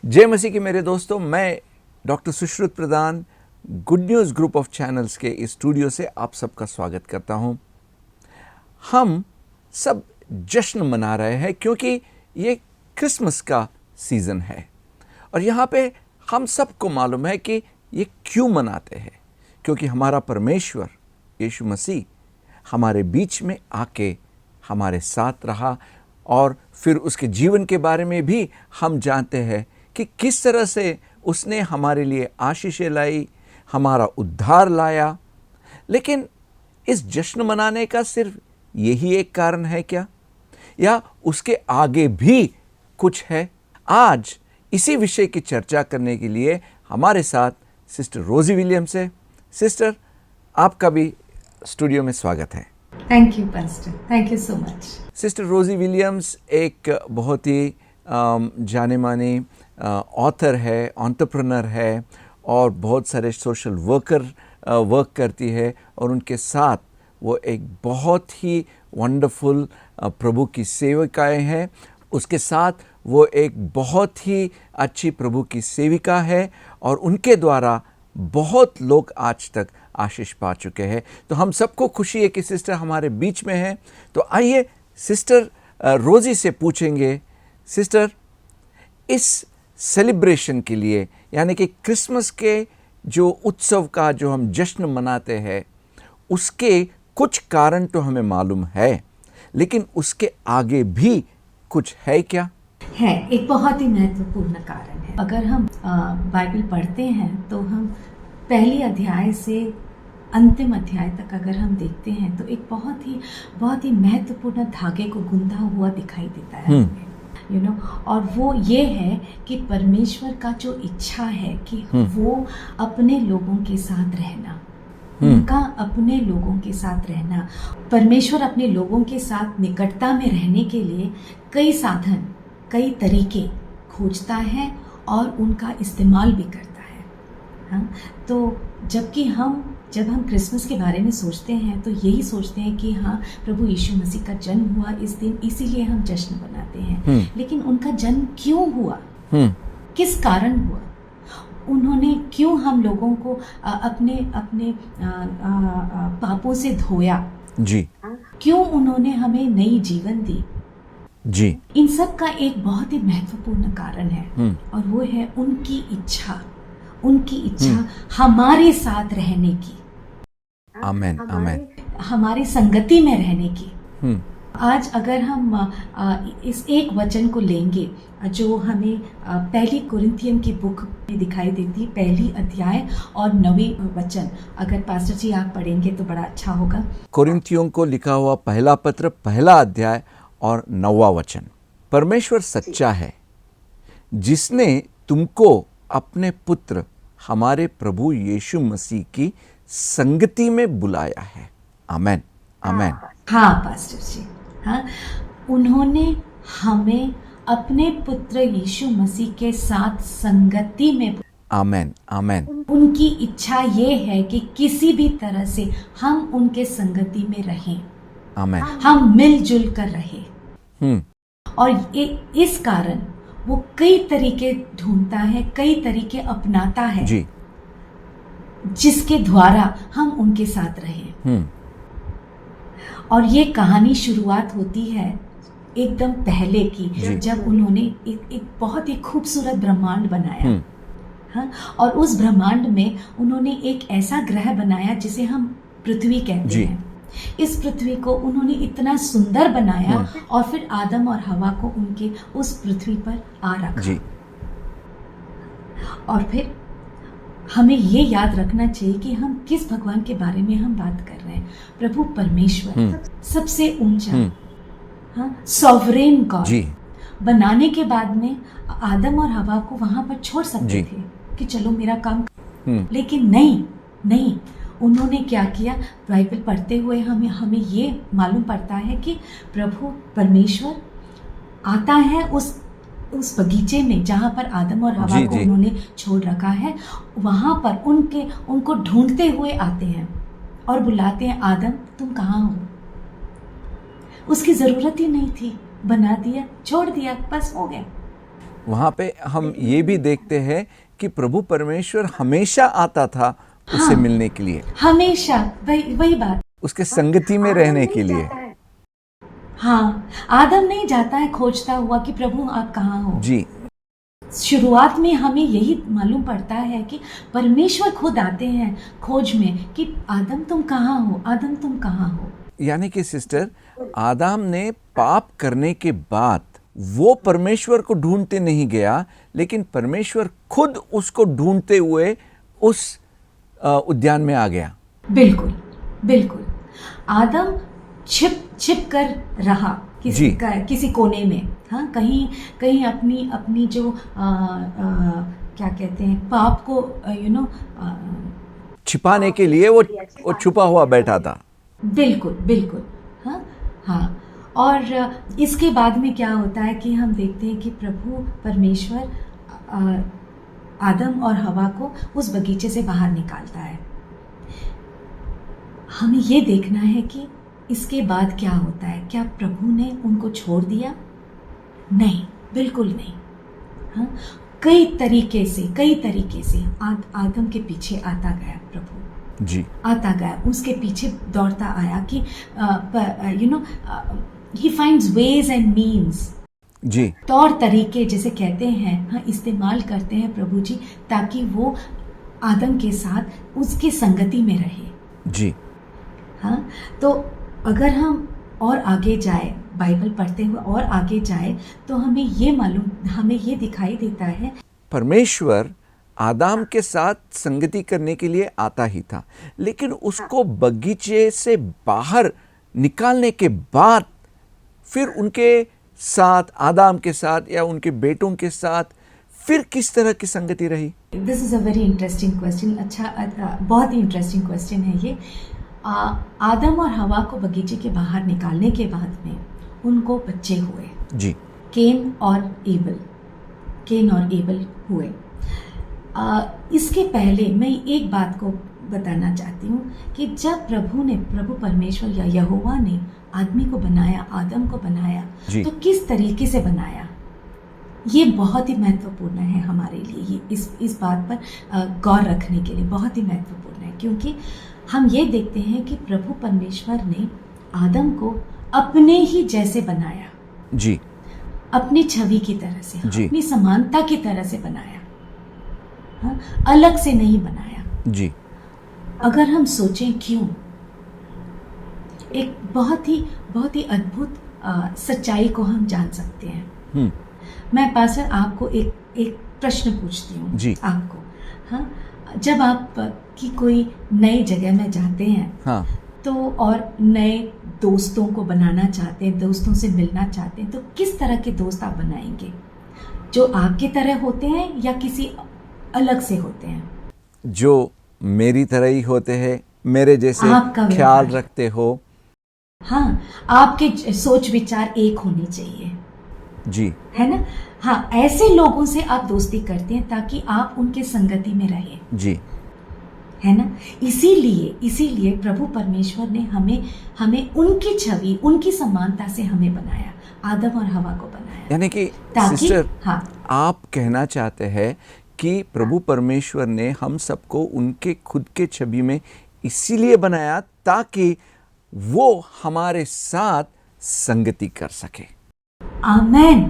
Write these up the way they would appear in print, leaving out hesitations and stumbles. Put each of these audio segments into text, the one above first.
जय मसीह के मेरे दोस्तों, मैं doctor Sushrut Pradhan good news group of channels के इस स्टूडियो से आप सबका स्वागत करता हूं। हम सब जश्न मना रहे हैं क्योंकि ये क्रिसमस का सीज़न है और यहाँ पे हम सबको मालूम है कि ये क्यों मनाते हैं, क्योंकि हमारा परमेश्वर यीशु मसीह हमारे बीच में आके हमारे साथ रहा और फिर उसके जीवन के बारे में भी हम जानते हैं कि किस तरह से उसने हमारे लिए आशीषें लाई, हमारा उद्धार लाया। लेकिन इस जश्न मनाने का सिर्फ यही एक कारण है क्या, या उसके आगे भी कुछ है? आज इसी विषय की चर्चा करने के लिए हमारे साथ सिस्टर रोजी विलियम्स है। सिस्टर, आपका भी स्टूडियो में स्वागत है। Thank you pastor, thank you so much. Sister रोजी विलियम्स एक बहुत ही जाने माने ऑथर है, एंटरप्रेन्योर है और बहुत सारे सोशल वर्क करती है और उनके साथ वो एक बहुत ही वंडरफुल प्रभु की सेविकाएं हैं। उसके साथ वो एक बहुत ही अच्छी प्रभु की सेविका है और उनके द्वारा बहुत लोग आज तक आशीष पा चुके हैं। तो हम सबको खुशी है कि सिस्टर हमारे बीच में है। तो आइए सिस्टर रोजी से पूछेंगे, सिस्टर इस सेलिब्रेशन के लिए, यानी कि क्रिसमस के जो उत्सव का जो हम जश्न मनाते हैं, उसके कुछ कारण तो हमें मालूम है, लेकिन उसके आगे भी कुछ है क्या? है, एक बहुत ही महत्वपूर्ण कारण है। अगर हम बाइबल पढ़ते हैं तो हम पहली अध्याय से अंतिम अध्याय तक अगर हम देखते हैं तो एक बहुत ही महत्वपूर्ण धागे को गुंथा हुआ दिखाई देता है और वो ये है कि परमेश्वर का जो इच्छा है कि वो अपने लोगों के साथ रहना, उनका अपने लोगों के साथ रहना। परमेश्वर अपने लोगों के साथ निकटता में रहने के लिए कई साधन, कई तरीके खोजता है और उनका इस्तेमाल भी करता है। हाँ, तो जब हम क्रिसमस के बारे में सोचते हैं तो यही सोचते हैं कि हाँ, प्रभु यीशु मसीह का जन्म हुआ इस दिन, इसीलिए हम जश्न मनाते हैं। लेकिन उनका जन्म क्यों हुआ, किस कारण हुआ, उन्होंने क्यों हम लोगों को अपने पापों से धोया जी, क्यों उन्होंने हमें नई जीवन दी जी, इन सब का एक बहुत ही महत्वपूर्ण कारण है और वो है उनकी इच्छा हमारे साथ रहने की, आमेन आमेन, हमारी संगति में रहने की। आज अगर हम इस एक वचन को लेंगे जो हमें पहली कुरिन्थियन की बुक में दिखाई देती, पहली अध्याय और 9वीं वचन, अगर पास्टर जी आप पढ़ेंगे तो बड़ा अच्छा होगा। कुरिन्थियों को लिखा हुआ पहला पत्र, पहला अध्याय और 9वां वचन। परमेश्वर सच्चा है जिसने तुमको अपने पुत्र हमारे प्रभु यीशु मसीह की संगति में बुलाया है। आमेन आमेन। हाँ पास्टर जी, हाँ, उन्होंने हमें अपने पुत्र यीशु मसीह के साथ संगति में, आमेन आमेन। उनकी इच्छा ये है कि किसी भी तरह से हम उनके संगति में रहें, आमेन, हम मिलजुल कर रहें। और इस कारण वो कई तरीके ढूंढता है, कई तरीके अपनाता है जी, जिसके द्वारा हम उनके साथ रहें। और ये कहानी शुरुआत होती है एकदम पहले की, जब उन्होंने एक बहुत ही खूबसूरत ब्रह्मांड बनाया। हाँ, और उस ब्रह्मांड में उन्होंने एक ऐसा ग्रह बनाया जिसे हम पृथ्वी कहते हैं। इस पृथ्वी को उन्होंने इतना सुंदर बनाया और फिर आदम और हवा को उनके उस पृथ्वी पर आ रखा। और फिर हमें ये याद रखना चाहिए कि हम किस भगवान के बारे में हम बात कर रहे हैं। प्रभु परमेश्वर, सबसे ऊंचा, हाँ, सॉवरेन गॉड। बनाने के बाद में आदम और हवा को वहां पर छोड़ सकते थे कि चलो मेरा काम, लेकिन नहीं, उन्होंने क्या किया? बाइबल पढ़ते हुए हमें ये मालूम पड़ता है कि प्रभु परमेश्वर आता है उस बगीचे में जहाँ पर आदम और हवा को उन्होंने छोड़ रखा है, वहाँ पर उनको ढूंढते हुए आते हैं और बुलाते हैं, आदम तुम कहाँ हो? उसकी ज़रूरत ही नहीं थी, बना दिया, छोड़ दिया, बस हो गया। वहाँ पे हम ये भी देखते हैं कि प्रभु परमेश्वर हमेशा आता था उससे मिलने के लिए, हमेशा वही बात। उसके संगति में रहने के लिए। हाँ, आदम नहीं जाता है खोजता हुआ कि प्रभु आप कहाँ हो। जी, शुरुआत में हमें यही मालूम पड़ता है कि परमेश्वर खुद आते हैं खोज में कि आदम तुम कहाँ हो, आदम तुम कहाँ हो। यानी कि सिस्टर, आदम ने पाप करने के बाद वो परमेश्वर को ढूंढते नहीं गया, लेकिन परमेश्वर खुद उसको ढूंढते हुए उस उद्यान में आ गया। बिल्कुल बिल्कुल। आदम छिप कर रहा किसी कोने में, हाँ, कहीं अपनी जो क्या कहते हैं पाप को छिपाने के लिए वो छुपा हुआ बैठा था। बिल्कुल बिल्कुल। हाँ हाँ। और इसके बाद में क्या होता है कि हम देखते हैं कि प्रभु परमेश्वर आदम और हवा को उस बगीचे से बाहर निकालता है। हमें ये देखना है कि इसके बाद क्या होता है। क्या प्रभु ने उनको छोड़ दिया? नहीं, बिल्कुल नहीं। हाँ, कई तरीके से आदम के पीछे आता गया प्रभु जी, आता गया, उसके पीछे दौड़ता आया कि he finds ways and means, जी, तौर तरीके जैसे कहते हैं, हाँ, इस्तेमाल करते हैं प्रभु जी, ताकि वो आदम के साथ उसकी संगति में रहे। जी, हाँ, तो अगर हम और आगे जाए, बाइबल पढ़ते हुए और आगे जाए, तो हमें ये दिखाई देता है परमेश्वर आदम के साथ संगति करने के लिए आता ही था, लेकिन उसको बगीचे से बाहर निकालने के बाद फिर उनके साथ, आदम के साथ या उनके बेटों के साथ फिर किस तरह की संगति रही? This is a very interesting question. अच्छा, बहुत ही इंटरेस्टिंग क्वेश्चन है ये। आदम और हवा को बगीचे के बाहर निकालने के बाद में उनको बच्चे हुए जी, केन और एबल हुए। इसके पहले मैं एक बात को बताना चाहती हूँ कि जब प्रभु परमेश्वर या यहोवा ने आदमी को बनाया, आदम को बनाया, तो किस तरीके से बनाया, ये बहुत ही महत्वपूर्ण है हमारे लिए। ये इस बात पर गौर रखने के लिए बहुत ही महत्वपूर्ण है, क्योंकि हम ये देखते हैं कि प्रभु परमेश्वर ने आदम को अपने ही जैसे बनाया जी, अपनी छवि की तरह से, जी, अपनी समानता की तरह से बनाया, हाँ, अलग से नहीं बनाया जी। अगर हम सोचें क्यों, एक बहुत ही अद्भुत सच्चाई को हम जान सकते हैं। मैं पास्टर आपको एक प्रश्न पूछती हूँ जी, आपको। हाँ, जब आप की कोई नई जगह में जाते हैं, हाँ, तो और नए दोस्तों को बनाना चाहते हैं, दोस्तों से मिलना चाहते हैं, तो किस तरह के दोस्त आप बनाएंगे? जो आपकी तरह होते हैं या किसी अलग से होते हैं? जो मेरी तरह ही होते हैं, मेरे जैसे ख्याल रखते हो। हाँ, आपके सोच विचार एक होनी चाहिए जी, है ना। हाँ, ऐसे लोगों से आप दोस्ती करते हैं ताकि आप उनके संगति में रहें जी, है ना। इसीलिए प्रभु परमेश्वर ने हमें उनकी छवि, उनकी समानता से हमें बनाया, आदम और हवा को बनाया। यानी कि सिस्टर, हाँ, आप कहना चाहते हैं कि प्रभु परमेश्वर ने हम सबको उनके खुद के छवि में इसीलिए बनाया ताकि वो हमारे साथ संगति कर सके। आमेन,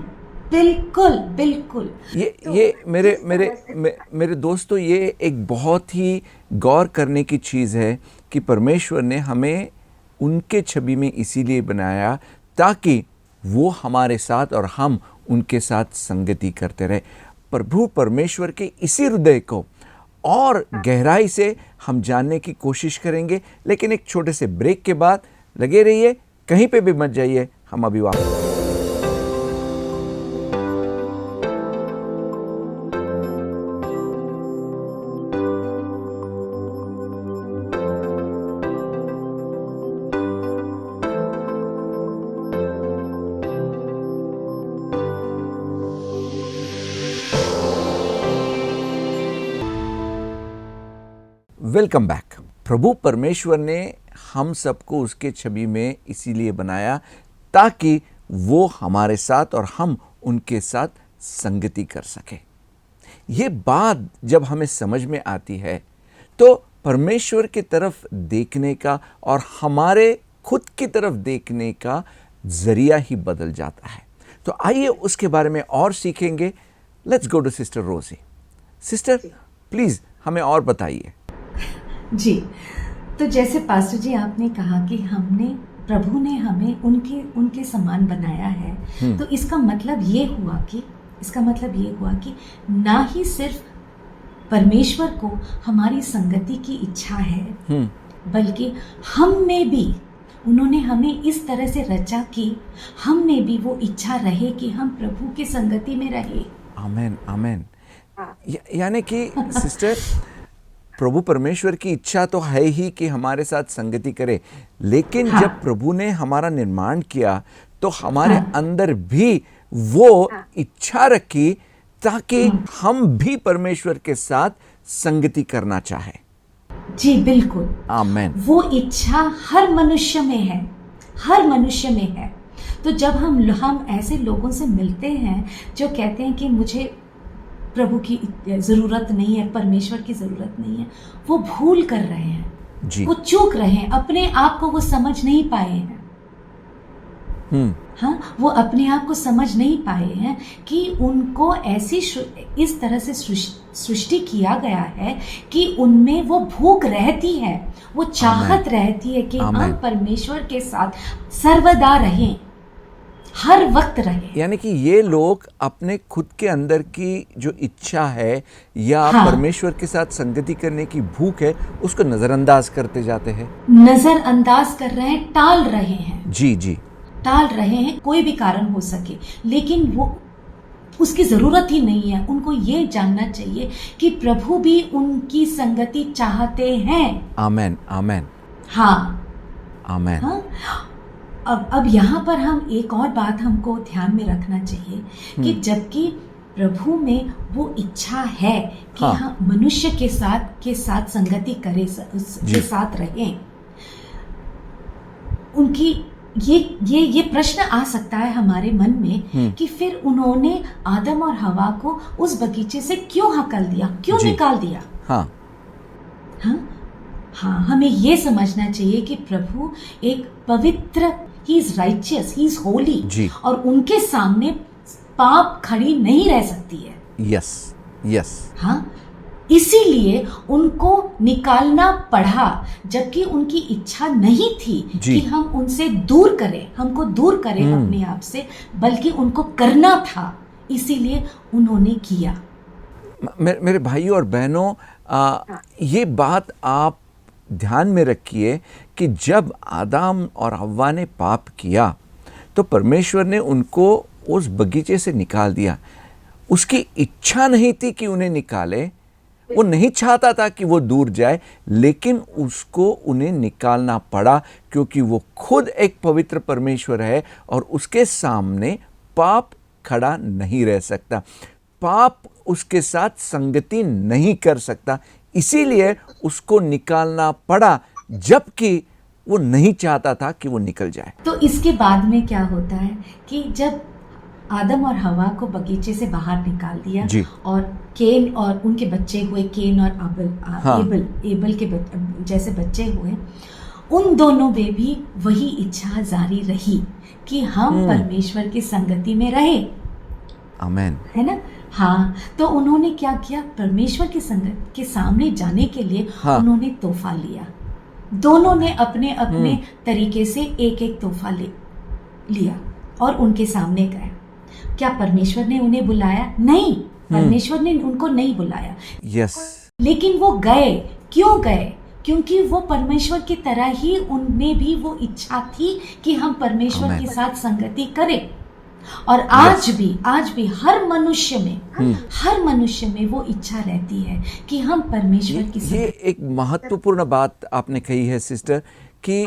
बिल्कुल बिल्कुल। ये मेरे दोस्तों, ये एक बहुत ही गौर करने की चीज़ है कि परमेश्वर ने हमें उनके छवि में इसीलिए बनाया ताकि वो हमारे साथ और हम उनके साथ संगति करते रहे। प्रभु परमेश्वर के इसी हृदय को और गहराई से हम जानने की कोशिश करेंगे, लेकिन एक छोटे से ब्रेक के बाद। लगे रहिए, कहीं पे भी मत जाइए, हम अभी वापस। Welcome back. प्रभु परमेश्वर ने हम सबको उसके छवि में इसीलिए बनाया ताकि वो हमारे साथ और हम उनके साथ संगति कर सके। ये बात जब हमें समझ में आती है तो परमेश्वर की तरफ देखने का और हमारे खुद की तरफ देखने का जरिया ही बदल जाता है। तो आइए उसके बारे में और सीखेंगे। लेट्स गो टू सिस्टर रोजी। सिस्टर प्लीज हमें और बताइए। जी, तो जैसे पास्टर जी आपने कहा कि प्रभु ने हमें उनके समान बनाया है, तो इसका मतलब ये हुआ कि ना ही सिर्फ परमेश्वर को हमारी संगति की इच्छा है, बल्कि हम में भी उन्होंने हमें इस तरह से रचा कि हम में भी वो इच्छा रहे कि हम प्रभु की संगति में रहे। आमेन, आमेन। यानी कि सिस्टर, प्रभु परमेश्वर की इच्छा तो है ही कि हमारे साथ संगति करे, लेकिन जब प्रभु ने हमारा निर्माण किया तो हमारे अंदर भी वो इच्छा रखी ताकि हम भी परमेश्वर के साथ संगति करना चाहे। जी बिल्कुल, आमेन। वो इच्छा हर मनुष्य में है। तो जब हम ऐसे लोगों से मिलते हैं जो कहते हैं कि मुझे प्रभु की जरूरत नहीं है, परमेश्वर की जरूरत नहीं है, वो भूल कर रहे हैं जी। वो चूक रहे हैं, अपने आप को वो समझ नहीं पाए हैं। हाँ, वो अपने आप को समझ नहीं पाए हैं कि उनको इस तरह से सृष्टि किया गया है कि उनमें वो भूख रहती है, वो चाहत रहती है कि हम परमेश्वर के साथ सर्वदा रहें, हर वक्त रहे। यानी कि ये लोग अपने खुद के अंदर की जो इच्छा है या परमेश्वर के साथ संगति करने की भूख है, उसको नजरअंदाज करते जाते हैं, नजरअंदाज कर रहे हैं, टाल रहे हैं। जी जी, टाल रहे हैं, कोई भी कारण हो सके, लेकिन वो उसकी जरूरत ही नहीं है। उनको ये जानना चाहिए कि प्रभु भी उनकी संगति चाहते हैं। आमेन, आमेन। हाँ, आमेन। हाँ? अब यहाँ पर हम एक और बात हमको ध्यान में रखना चाहिए कि जबकि प्रभु में वो इच्छा है कि हम मनुष्य के साथ संगति करें, उसके साथ रहें, उनकी ये प्रश्न आ सकता है हमारे मन में कि फिर उन्होंने आदम और हवा को उस बगीचे से क्यों हकल दिया, क्यों निकाल दिया। हाँ, हमें ये समझना चाहिए कि प्रभु एक पवित्र, he is righteous, he is Holi, और उनके सामने पाप खड़ी नहीं रह सकती है। यस। हाँ, इसीलिए उनको निकालना पड़ा, जबकि उनकी इच्छा नहीं थी कि हम उनसे दूर करें, हमको दूर करें अपने आप से, बल्कि उनको करना था, इसीलिए उन्होंने किया। मेरे भाइयों और बहनों, ये बात आप ध्यान में रखिए कि जब आदम और हव्वा ने पाप किया तो परमेश्वर ने उनको उस बगीचे से निकाल दिया। उसकी इच्छा नहीं थी कि उन्हें निकाले, वो नहीं चाहता था कि वो दूर जाए, लेकिन उसको उन्हें निकालना पड़ा क्योंकि वो खुद एक पवित्र परमेश्वर है और उसके सामने पाप खड़ा नहीं रह सकता, पाप उसके साथ संगति नहीं कर सकता, इसीलिए उसको निकालना पड़ा, जबकि वो नहीं चाहता था कि वो निकल जाए। तो इसके बाद में क्या होता है कि जब आदम और हवा को बगीचे से बाहर निकाल दिया और केन और उनके बच्चे हुए, केन और एबल के जैसे बच्चे हुए, उन दोनों में भी वही इच्छा जारी रही कि हम परमेश्वर की संगति में रहे। आमेन, है ना। हाँ, तो उन्होंने क्या किया, परमेश्वर की संगत के सामने जाने के लिए उन्होंने तोहफा लिया। दोनों ने अपने अपने तरीके से एक एक तोहफा लिया और उनके सामने गए। क्या परमेश्वर ने उन्हें बुलाया? नहीं, परमेश्वर ने उनको नहीं बुलाया। लेकिन वो गए। क्यों गए? क्योंकि वो परमेश्वर की तरह ही उनमें भी वो इच्छा थी कि हम परमेश्वर के साथ संगति करें। और आज भी हर मनुष्य में वो इच्छा रहती है कि हम परमेश्वर की ये एक महत्वपूर्ण बात आपने कही है सिस्टर, कि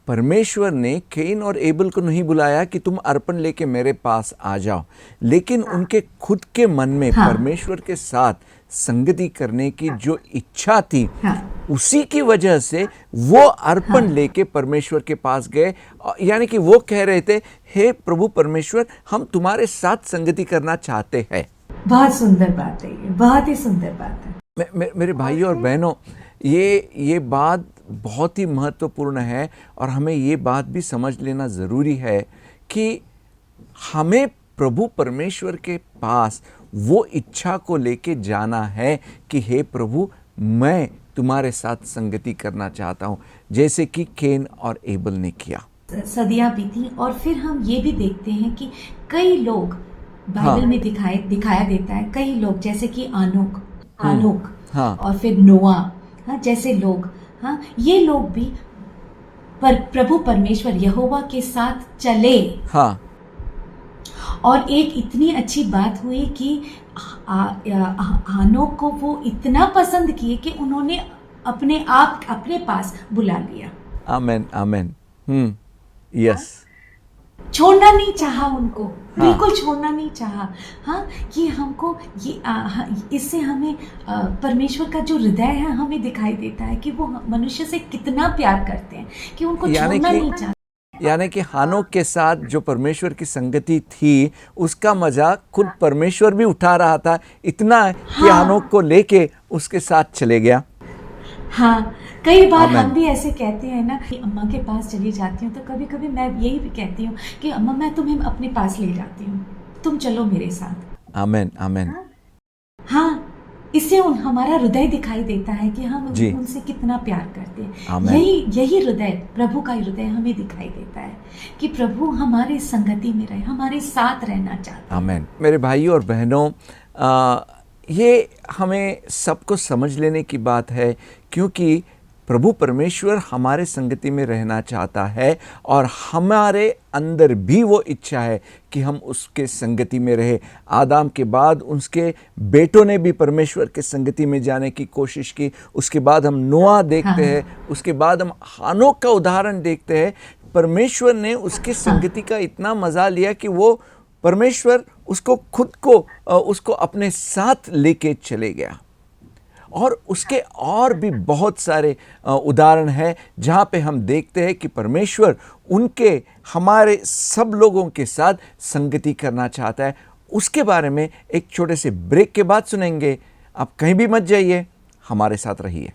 परमेश्वर ने कैन और एबल को नहीं बुलाया कि तुम अर्पण लेके मेरे पास आ जाओ, लेकिन उनके खुद के मन में हाँ। परमेश्वर के साथ संगति करने की जो इच्छा थी, हाँ। उसी की वजह से वो अर्पण लेके परमेश्वर के पास गए। यानी कि वो कह रहे थे, हे प्रभु परमेश्वर, हम तुम्हारे साथ संगति करना चाहते हैं। बहुत सुंदर बात है, ये बहुत ही सुंदर बात है। मेरे भाइयों और बहनों, ये बात बहुत ही महत्वपूर्ण है और हमें ये बात भी समझ लेना ज़रूरी है कि हमें प्रभु परमेश्वर के पास वो इच्छा को लेके जाना है कि हे प्रभु, मैं तुम्हारे साथ संगति करना चाहता हूँ, जैसे कि कैन और एबल ने किया। सदियां बीती और फिर हम ये भी देखते हैं कि कई लोग बाइबल में दिखाया देता है, कई लोग जैसे कि आनोक हाँ। और फिर नोआ, हाँ, जैसे लोग, हाँ, ये लोग भी प्रभु परमेश्वर यहोवा के साथ चले। हाँ। और एक इतनी अच्छी बात हुई कि आनोक को वो इतना पसंद किए कि उन्होंने अपने पास बुला लिया। आमेन, आमेन। यस। छोड़ना नहीं चाहा उनको, बिल्कुल छोड़ना नहीं चाहा। हाँ, कि हमको ये इससे हमें परमेश्वर का जो हृदय है हमें दिखाई देता है कि वो मनुष्य से कितना प्यार करते हैं, कि उनको छोड़ना नहीं चाहते। यानी कि हानोक के साथ जो परमेश्वर की संगति थी, उसका मजा खुद परमेश्वर भी उठा रहा था, इतना कि हानोक को लेके उसके साथ चले गया। हाँ, कई बार हम भी ऐसे कहते हैं ना कि अम्मा के पास चली जाती हूँ, तो कभी कभी मैं यही भी कहती हूँ कि अम्मा, मैं तुम्हें अपने पास ले जाती हूँ, तुम चलो मेरे साथ। आमेन, आमेन। हाँ, इससे हमारा हृदय दिखाई देता है कि हम उनसे कितना प्यार करते हैं। यही हृदय, प्रभु का हृदय हमें दिखाई देता है कि प्रभु हमारे संगति में रहे, हमारे साथ रहना चाहते हैं। आमेन। मेरे भाइयों और बहनों, ये हमें सबको समझ लेने की बात है, क्योंकि प्रभु परमेश्वर हमारे संगति में रहना चाहता है और हमारे अंदर भी वो इच्छा है कि हम उसके संगति में रहे। आदम के बाद उसके बेटों ने भी परमेश्वर के संगति में जाने की कोशिश की। उसके बाद हम नोआ देखते हैं, उसके बाद हम हानोक का उदाहरण देखते हैं। परमेश्वर ने उसकी संगति का इतना मज़ा लिया कि वो परमेश्वर उसको अपने साथ लेके चले गया। और उसके और भी बहुत सारे उदाहरण हैं जहाँ पे हम देखते हैं कि परमेश्वर हमारे सब लोगों के साथ संगति करना चाहता है। उसके बारे में एक छोटे से ब्रेक के बाद सुनेंगे। आप कहीं भी मत जाइए, हमारे साथ रहिए।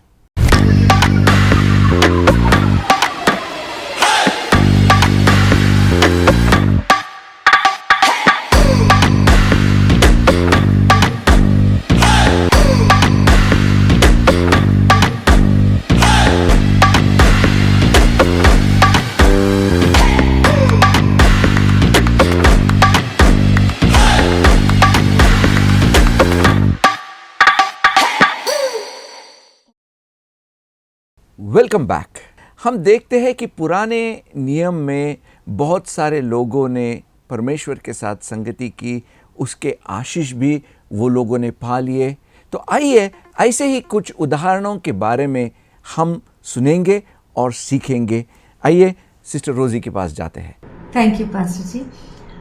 Welcome back. हम देखते हैं कि पुराने नियम में बहुत सारे लोगों ने परमेश्वर के साथ संगति की, उसके आशीष भी वो लोगों ने पा लिए। तो आइए ऐसे ही कुछ उदाहरणों के बारे में हम सुनेंगे और सीखेंगे। आइए सिस्टर रोजी के पास जाते हैं। थैंक यू पास्टर जी।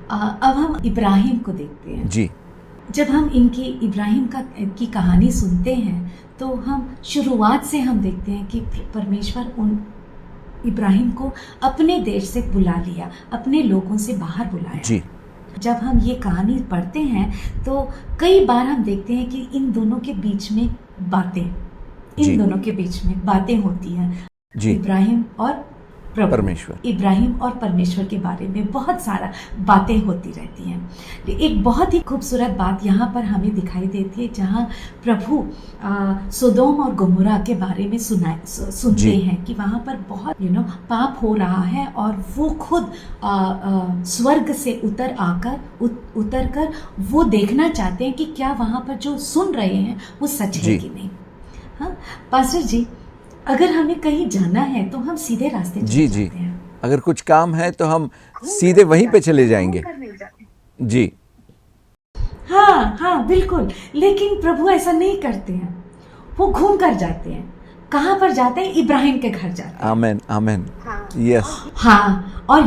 अब हम इब्राहिम को देखते हैं जी। जब हम इब्राहिम की कहानी सुनते हैं तो हम शुरुआत से हम देखते हैं कि परमेश्वर इब्राहिम को अपने देश से बुला लिया, अपने लोगों से बाहर बुलाया। जी। जब हम ये कहानी पढ़ते हैं तो कई बार हम देखते हैं कि इन दोनों के बीच में बातें होती हैं। इब्राहिम और इब्राहिम और परमेश्वर के बारे में बहुत सारा बातें होती रहती हैं। एक बहुत ही खूबसूरत बात यहाँ पर हमें दिखाई देती है जहाँ प्रभु सोदोम और गोमोरा के बारे में सुनते हैं कि वहाँ पर बहुत पाप हो रहा है और वो खुद स्वर्ग से उतर कर वो देखना चाहते हैं कि क्या वहाँ पर जो सुन रहे हैं वो सच है कि नहीं। हाँ पास्टर जी, अगर हमें कहीं जाना है तो हम सीधे रास्ते चले जाते हैं। अगर कुछ काम है तो हम सीधे वहीं पे चले जाएंगे। जी हाँ बिल्कुल। लेकिन प्रभु ऐसा नहीं करते हैं, वो घूम कर जाते हैं। कहाँ पर जाते हैं? इब्राहिम के घर जाते हैं। आमेन आमेन, यस। हाँ, और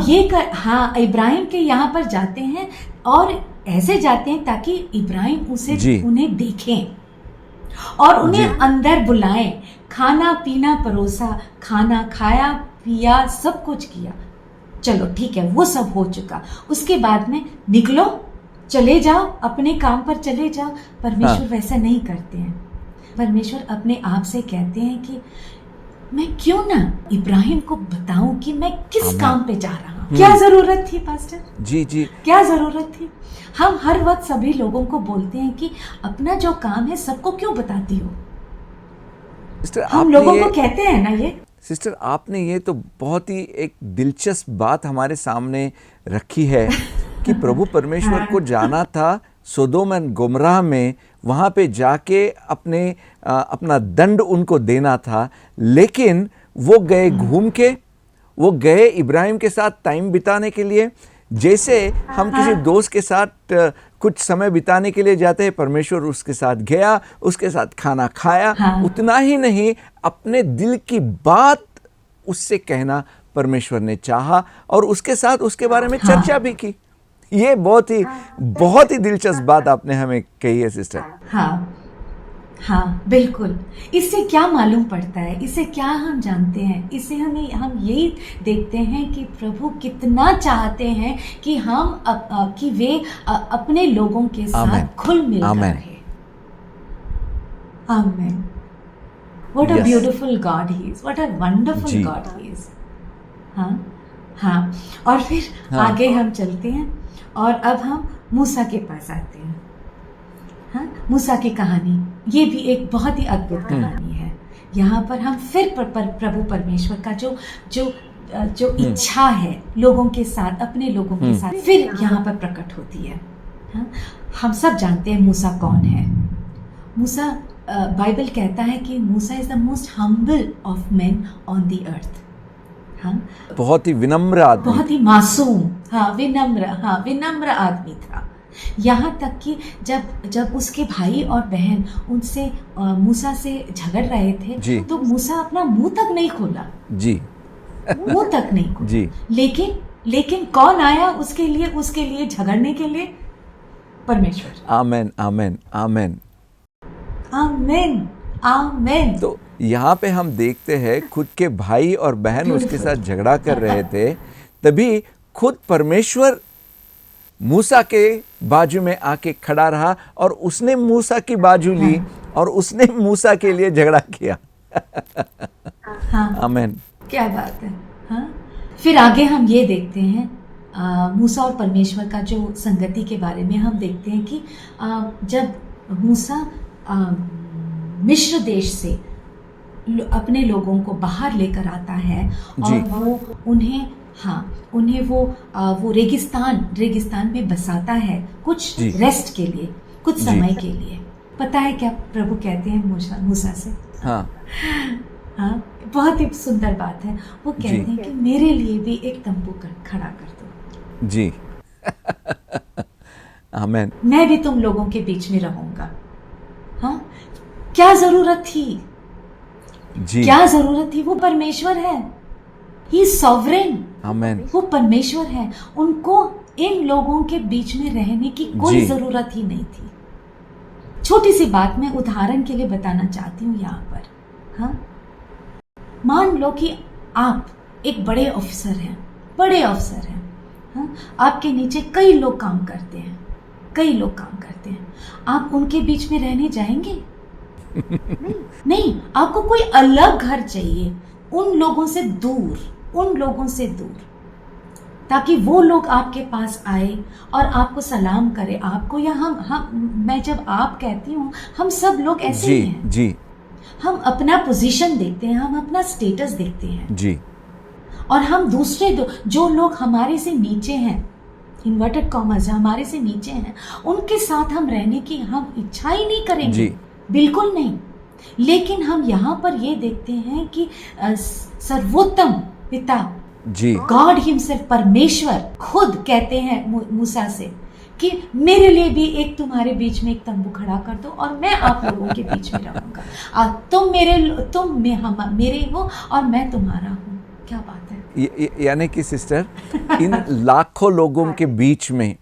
हाँ, इब्राहिम के यहाँ पर जाते हैं और ऐसे जाते हैं ताकि इब्राहिम उन्हें देखें और उन्हें अंदर बुलाएं, खाना पीना परोसा, खाना खाया पिया, सब कुछ किया। चलो ठीक है, वो सब हो चुका। उसके बाद में निकलो, चले जाओ, अपने काम पर चले जाओ। परमेश्वर वैसा नहीं करते हैं। परमेश्वर अपने आप से कहते हैं कि मैं क्यों ना इब्राहिम को बताऊं कि मैं किस काम पे जा रहा हूं। क्या जरूरत थी पास्टर? जी जी, क्या जरूरत थी? हम हर वक्त सभी लोगों को बोलते हैं कि अपना जो काम है सबको क्यों बताती हो। सिस्टर, हम लोगों को कहते हैं ना ये। सिस्टर, आपने ये तो बहुत ही एक दिलचस्प बात हमारे सामने रखी है कि प्रभु परमेश्वर को जाना था सोदोम एंड गोमराह में, वहाँ पे जाके अपना दंड उनको देना था, लेकिन वो गए घूम के, वो गए इब्राहिम के साथ टाइम बिताने के लिए। जैसे हम किसी दोस्त के साथ कुछ समय बिताने के लिए जाते हैं, परमेश्वर उसके साथ गया, उसके साथ खाना खाया। उतना ही नहीं, अपने दिल की बात उससे कहना परमेश्वर ने चाहा और उसके साथ उसके बारे में चर्चा भी की। ये बहुत ही दिलचस्प बात आपने हमें कही है सिस्टर। हाँ, बिल्कुल। इससे क्या मालूम पड़ता है? इससे क्या हम जानते हैं? इससे हम यही देखते हैं कि प्रभु कितना चाहते हैं कि कि वे अपने लोगों के साथ खुल मिल रहे। आमीन। What a beautiful God he is. What a wonderful God he is. हाँ। और फिर आगे हम चलते हैं और अब हम मूसा के पास आते हैं। मूसा की कहानी, ये भी एक बहुत ही अद्भुत कहानी है। यहाँ पर हम फिर प्रभु परमेश्वर का जो इच्छा है लोगों के साथ, अपने लोगों के साथ, फिर यहाँ पर प्रकट होती है। हम सब जानते हैं मूसा कौन है। मूसा, बाइबल कहता है कि मूसा is the most humble of men on the earth. बहुत ही विनम्र आदमी, बहुत ही मासूम, विनम्र आदमी था। यहाँ तक कि जब उसके भाई और बहन उनसे मूसा से झगड़ रहे थे, तो मूसा अपना मुंह तक नहीं खोला। मुंह तक नहीं खोला जी। लेकिन कौन आया उसके लिए झगड़ने के लिए? परमेश्वर। आमेन आमेन आमेन आमेन आमेन। तो यहाँ पे हम देखते हैं खुद के भाई और बहन उसके साथ झगड़ा कर रहे थे, तभी खुद परमेश्वर मूसा के बाजू में आके खड़ा रहा और उसने मूसा की बाजू ली और उसने मूसा के लिए झगड़ा किया। आमेन। क्या बात है। फिर आगे हम ये देखते हैं मूसा और परमेश्वर का जो संगति के बारे में हम देखते हैं कि जब मूसा मिस्र देश से अपने लोगों को बाहर लेकर आता है और वो उन्हें वो रेगिस्तान में बसाता है कुछ रेस्ट के लिए, कुछ समय के लिए। पता है क्या प्रभु कहते हैं मूसा से? बहुत ही सुंदर बात है। वो कहते हैं कि मेरे लिए भी एक तंबू खड़ा कर दो जी। आमेन। मैं भी तुम लोगों के बीच में रहूंगा। क्या जरूरत थी जी? क्या जरूरत थी? वो परमेश्वर है, ही सॉवरेन। आमेन। वो परमेश्वर है, उनको इन लोगों के बीच में रहने की कोई जरूरत ही नहीं थी। छोटी सी बात मैं उदाहरण के लिए बताना चाहती हूँ यहाँ पर। मान लो कि आप एक बड़े अफसर हैं। आपके नीचे कई लोग काम करते हैं। आप उनके बीच में रहने जाएंगे? नहीं, आपको कोई अलग घर चाहिए, उन लोगों से दूर, ताकि वो लोग आपके पास आए और आपको सलाम करे। आपको या मैं जब आप कहती हूँ, हम सब लोग ऐसे ही हैं जी। हम अपना पोजीशन देखते हैं, हम अपना स्टेटस देखते हैं जी, और हम दूसरे जो लोग हमारे से नीचे हैं, इन्वर्टेड कॉमर्स, हमारे से नीचे हैं, उनके साथ हम रहने की हम इच्छा ही नहीं करेंगे जी। बिल्कुल नहीं। लेकिन हम यहाँ पर ये देखते हैं कि सर्वोत्तम पिता जी, गॉड हिमसेल्फ, परमेश्वर खुद कहते हैं मूसा से कि मेरे लिए भी एक तुम्हारे बीच में एक तंबू खड़ा कर दो और मैं आप लोगों के बीच में रहूंगा, तुम मेरे हो और मैं तुम्हारा हूँ। क्या बात है। यानी कि सिस्टर, इन लाखों लोगों के बीच में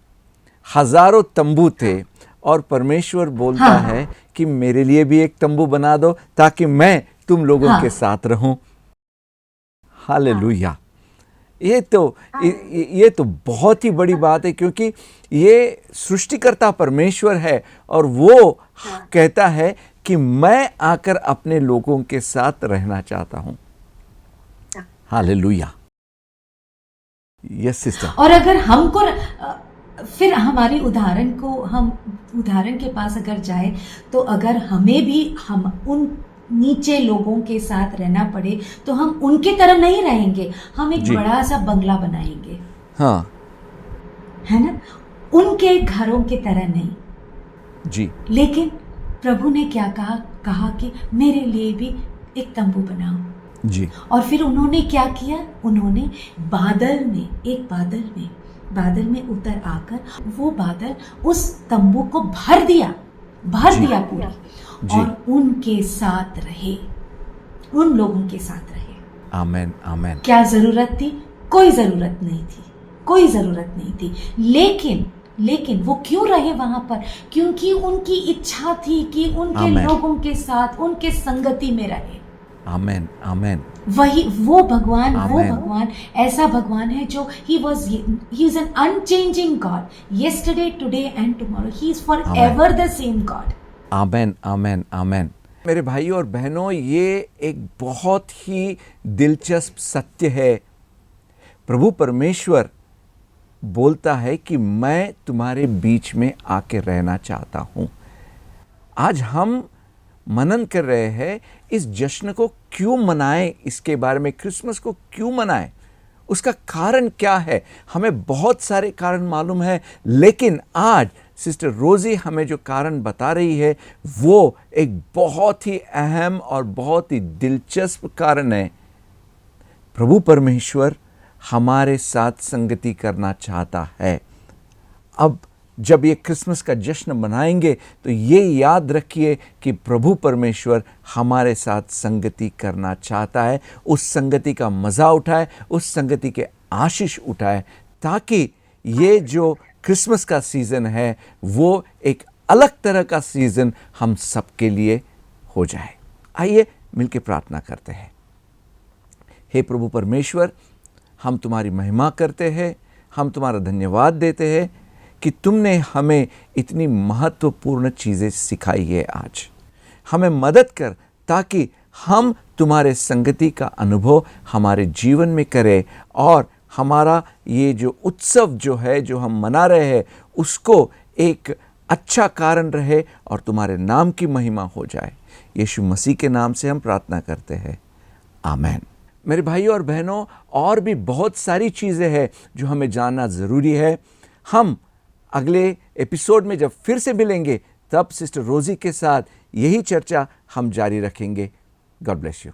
हजारों तंबू थे और परमेश्वर बोलता हाँ। है कि मेरे लिए भी एक तंबू बना दो ताकि मैं तुम लोगों हाँ। के साथ रहूं। हालेलुया। ये तो बहुत ही बड़ी बात है, क्योंकि ये सृष्टिकर्ता परमेश्वर है और वो कहता है कि मैं आकर अपने लोगों के साथ रहना चाहता हूं। हालेलुया। Yes sister. और अगर हमको फिर हमारी हम उदाहरण के पास अगर जाए, तो अगर हमें भी हम उन नीचे लोगों के साथ रहना पड़े तो हम उनके तरह नहीं रहेंगे, हम एक बड़ा सा बंगला बनाएंगे। हाँ, है ना, उनके घरों की तरह नहीं जी। लेकिन प्रभु ने क्या कहा कि मेरे लिए भी एक तंबू बनाओ जी। और फिर उन्होंने क्या किया, उन्होंने बादल में उतर आकर वो बादल उस तंबू को भर दिया पूरा, और उनके साथ रहे, उन लोगों के साथ रहे। आमेन, आमेन। क्या जरूरत थी? कोई जरूरत नहीं थी, लेकिन वो क्यों रहे वहां पर? क्योंकि उनकी इच्छा थी कि उनके लोगों के साथ, उनके संगति में रहे। आमेन, आमेन। वो भगवान ऐसा भगवान है जो he is an unchanging God, yesterday, today and tomorrow. He is forever the same God. आमेन, आमेन, आमेन। मेरे भाइयों और बहनों, ये एक बहुत ही दिलचस्प सत्य है। प्रभु परमेश्वर बोलता है कि मैं तुम्हारे बीच में आके रहना चाहता हूं। आज हम मनन कर रहे हैं इस जश्न को क्यों मनाएं, इसके बारे में, क्रिसमस को क्यों मनाएं, उसका कारण क्या है। हमें बहुत सारे कारण मालूम है, लेकिन आज सिस्टर रोजी हमें जो कारण बता रही है वो एक बहुत ही अहम और बहुत ही दिलचस्प कारण है। प्रभु परमेश्वर हमारे साथ संगति करना चाहता है। अब जब ये क्रिसमस का जश्न मनाएंगे तो ये याद रखिए कि प्रभु परमेश्वर हमारे साथ संगति करना चाहता है। उस संगति का मज़ा उठाए, उस संगति के आशीष उठाए, ताकि ये जो क्रिसमस का सीज़न है वो एक अलग तरह का सीज़न हम सबके लिए हो जाए। आइए मिलकर प्रार्थना करते हैं। हे प्रभु परमेश्वर, हम तुम्हारी महिमा करते हैं, हम तुम्हारा धन्यवाद देते हैं कि तुमने हमें इतनी महत्वपूर्ण चीज़ें सिखाई है। आज हमें मदद कर ताकि हम तुम्हारे संगति का अनुभव हमारे जीवन में करें और हमारा ये जो उत्सव जो है, जो हम मना रहे हैं, उसको एक अच्छा कारण रहे और तुम्हारे नाम की महिमा हो जाए। यीशु मसीह के नाम से हम प्रार्थना करते हैं, आमेन। मेरे भाइयों और बहनों, और भी बहुत सारी चीज़ें हैं जो हमें जानना ज़रूरी है। हम अगले एपिसोड में जब फिर से मिलेंगे तब सिस्टर रोजी के साथ यही चर्चा हम जारी रखेंगे। God bless you.